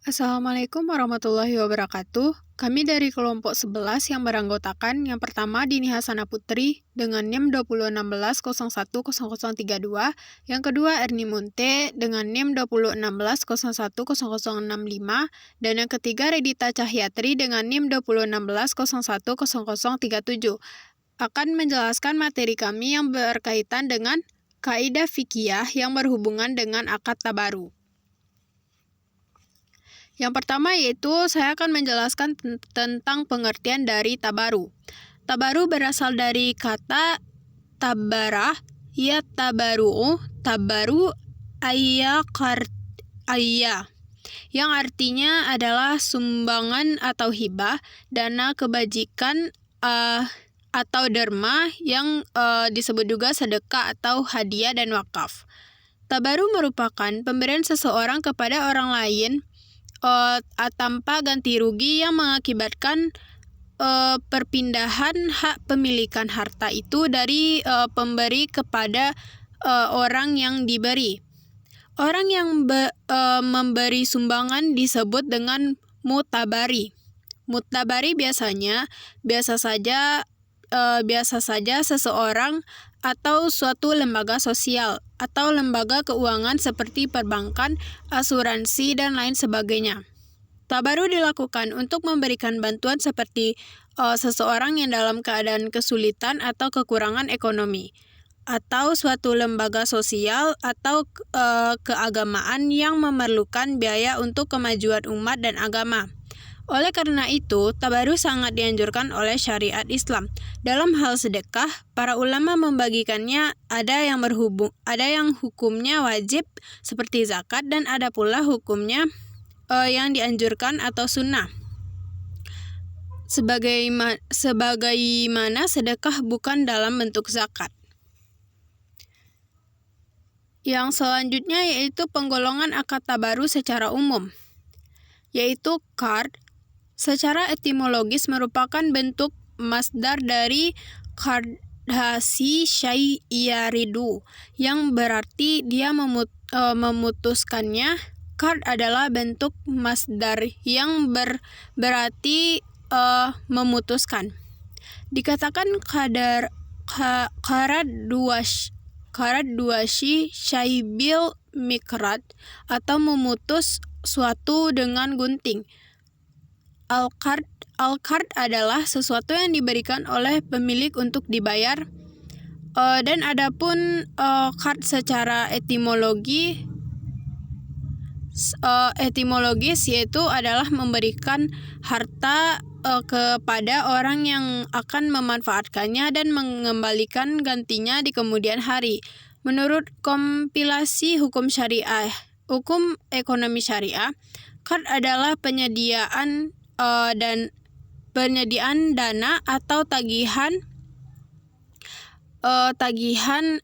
Assalamualaikum warahmatullahi wabarakatuh. Kami dari kelompok 11 yang beranggotakan yang pertama Dini Hasana Putri dengan NIM 2016010032, yang kedua Erni Munte dengan NIM 2016010065, dan yang ketiga Redita Cahyatri dengan NIM 2016010037 akan menjelaskan materi kami yang berkaitan dengan kaidah fikih yang berhubungan dengan akad tabaru. Yang pertama yaitu saya akan menjelaskan tentang pengertian dari tabaru. Tabaru berasal dari kata tabarah, ya tabaru ayya, yang artinya adalah sumbangan atau hibah, dana kebajikan atau derma yang disebut juga sedekah atau hadiah dan wakaf. Tabaru merupakan pemberian seseorang kepada orang lain tanpa ganti rugi yang mengakibatkan perpindahan hak pemilikan harta itu dari pemberi kepada orang yang diberi. Orang yang memberi sumbangan disebut dengan mutabari. Mutabari biasa saja seseorang atau suatu lembaga sosial atau lembaga keuangan seperti perbankan, asuransi, dan lain sebagainya. Tabaru dilakukan untuk memberikan bantuan seperti seseorang yang dalam keadaan kesulitan atau kekurangan ekonomi, atau suatu lembaga sosial atau keagamaan yang memerlukan biaya untuk kemajuan umat dan agama. Oleh karena itu, tabaru sangat dianjurkan oleh syariat Islam. Dalam hal sedekah, para ulama membagikannya ada yang hukumnya wajib seperti zakat, dan ada pula hukumnya yang dianjurkan atau sunnah. Sebagaimana sedekah bukan dalam bentuk zakat. Yang selanjutnya yaitu penggolongan akad tabaru secara umum, yaitu qard. Secara etimologis merupakan bentuk masdar dari qardhasi syai' yaridu, yang berarti dia memutuskannya. Qard adalah bentuk masdar yang berarti memutuskan. Dikatakan qarad duwashi syaibil mikrad, atau memutus suatu dengan gunting. Al-qard adalah sesuatu yang diberikan oleh pemilik untuk dibayar, dan adapun qard secara etimologis yaitu adalah memberikan harta kepada orang yang akan memanfaatkannya dan mengembalikan gantinya di kemudian hari. Menurut kompilasi hukum ekonomi syariah, qard adalah penyediaan dana atau tagihan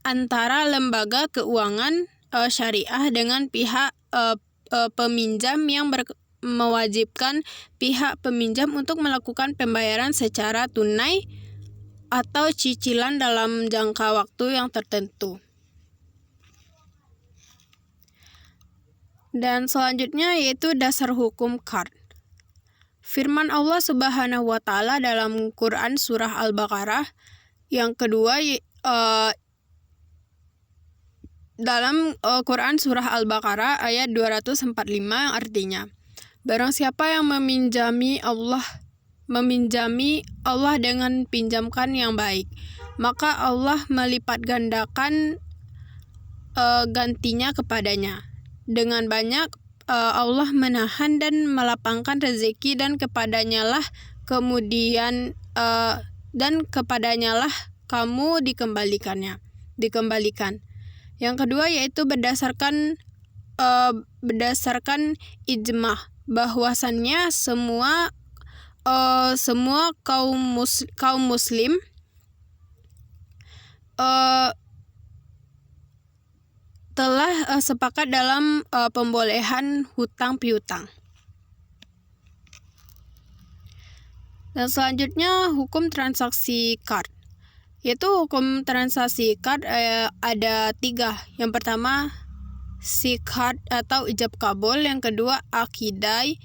antara lembaga keuangan syariah dengan pihak peminjam yang mewajibkan pihak peminjam untuk melakukan pembayaran secara tunai atau cicilan dalam jangka waktu yang tertentu. Dan selanjutnya yaitu dasar hukum qard. Firman Allah Subhanahu wa Ta'ala dalam Quran Surah Al-Baqarah yang kedua, dalam Quran Surah Al-Baqarah ayat 245 yang artinya, barang siapa yang meminjami Allah dengan pinjamkan yang baik, maka Allah melipat gandakan gantinya kepadanya. Dengan banyak Allah menahan dan melapangkan rezeki, dan kepadanyalah kamu dikembalikan. Yang kedua yaitu berdasarkan ijma, bahwasannya semua kaum muslim telah sepakat dalam pembolehan hutang piutang. Dan selanjutnya hukum transaksi qard. Yaitu hukum transaksi qard ada 3. Yang pertama sikat atau ijab kabul, yang kedua akidain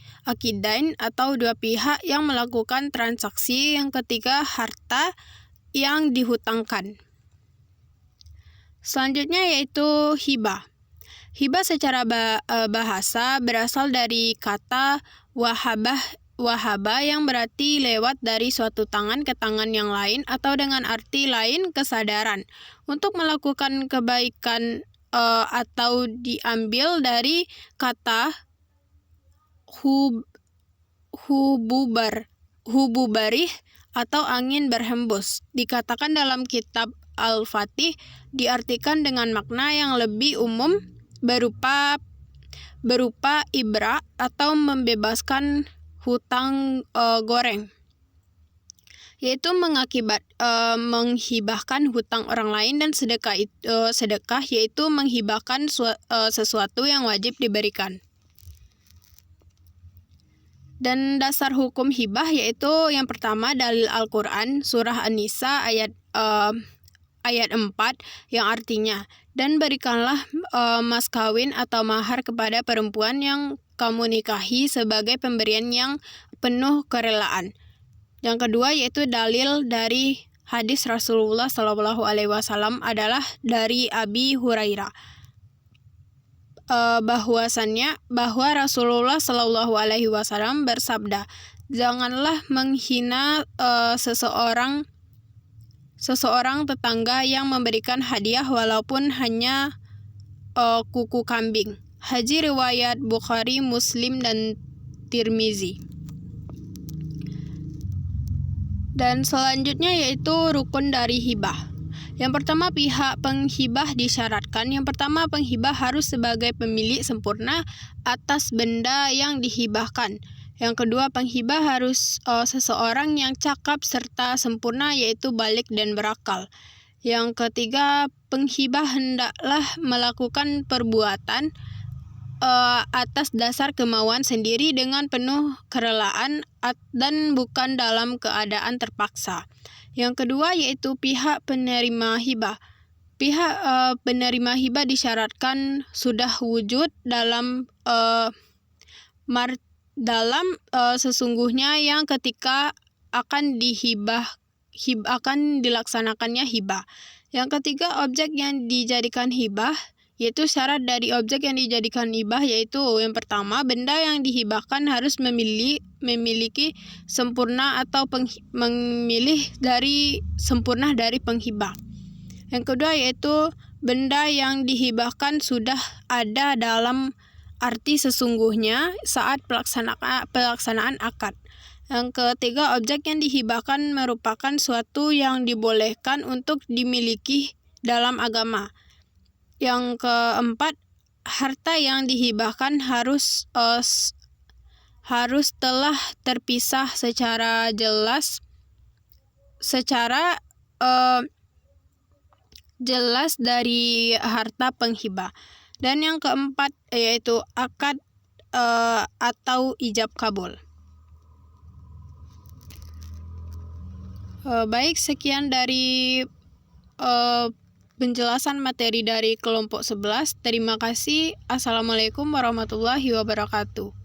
atau dua pihak yang melakukan transaksi, yang ketiga harta yang dihutangkan. Selanjutnya yaitu hibah. Hibah secara bahasa berasal dari kata wahaba yang berarti lewat dari suatu tangan ke tangan yang lain, atau dengan arti lain kesadaran untuk melakukan kebaikan, atau diambil dari kata hububarih atau angin berhembus. Dikatakan dalam kitab Al-Fatih diartikan dengan makna yang lebih umum berupa ibrah atau membebaskan hutang goreng, yaitu menghibahkan hutang orang lain, dan sedekah yaitu menghibahkan sesuatu yang wajib diberikan. Dan dasar hukum hibah yaitu yang pertama dalil Al-Qur'an surah An-Nisa ayat 4 yang artinya, dan berikanlah mas kawin atau mahar kepada perempuan yang kamu nikahi sebagai pemberian yang penuh kerelaan. Yang kedua yaitu dalil dari hadis Rasulullah SAW adalah dari Abi Hurairah, bahwa Rasulullah SAW bersabda, janganlah menghina seseorang tetangga yang memberikan hadiah walaupun hanya kuku kambing. Hadis riwayat Bukhari, Muslim, dan Tirmizi. Dan selanjutnya yaitu rukun dari hibah. Yang pertama, pihak penghibah disyaratkan. Yang pertama, penghibah harus sebagai pemilik sempurna atas benda yang dihibahkan. Yang kedua, penghibah harus seseorang yang cakap serta sempurna, yaitu balik dan berakal. Yang ketiga, penghibah hendaklah melakukan perbuatan atas dasar kemauan sendiri dengan penuh kerelaan dan bukan dalam keadaan terpaksa. Yang kedua yaitu pihak penerima hibah. Pihak penerima hibah disyaratkan sudah wujud dalam sesungguhnya yang ketika akan dilaksanakannya hibah. Yang ketiga, objek yang dijadikan hibah, yaitu syarat dari objek yang dijadikan hibah yaitu yang pertama, benda yang dihibahkan harus memiliki sempurna atau memilih dari sempurna dari penghibah. Yang kedua yaitu benda yang dihibahkan sudah ada dalam arti sesungguhnya saat pelaksanaan akad. Yang ketiga, objek yang dihibahkan merupakan suatu yang dibolehkan untuk dimiliki dalam agama. Yang keempat, harta yang dihibahkan harus telah terpisah secara jelas dari harta penghibah. Dan yang keempat yaitu akad atau ijab kabul. Baik, sekian dari penjelasan materi dari kelompok 11. Terima kasih. Assalamualaikum warahmatullahi wabarakatuh.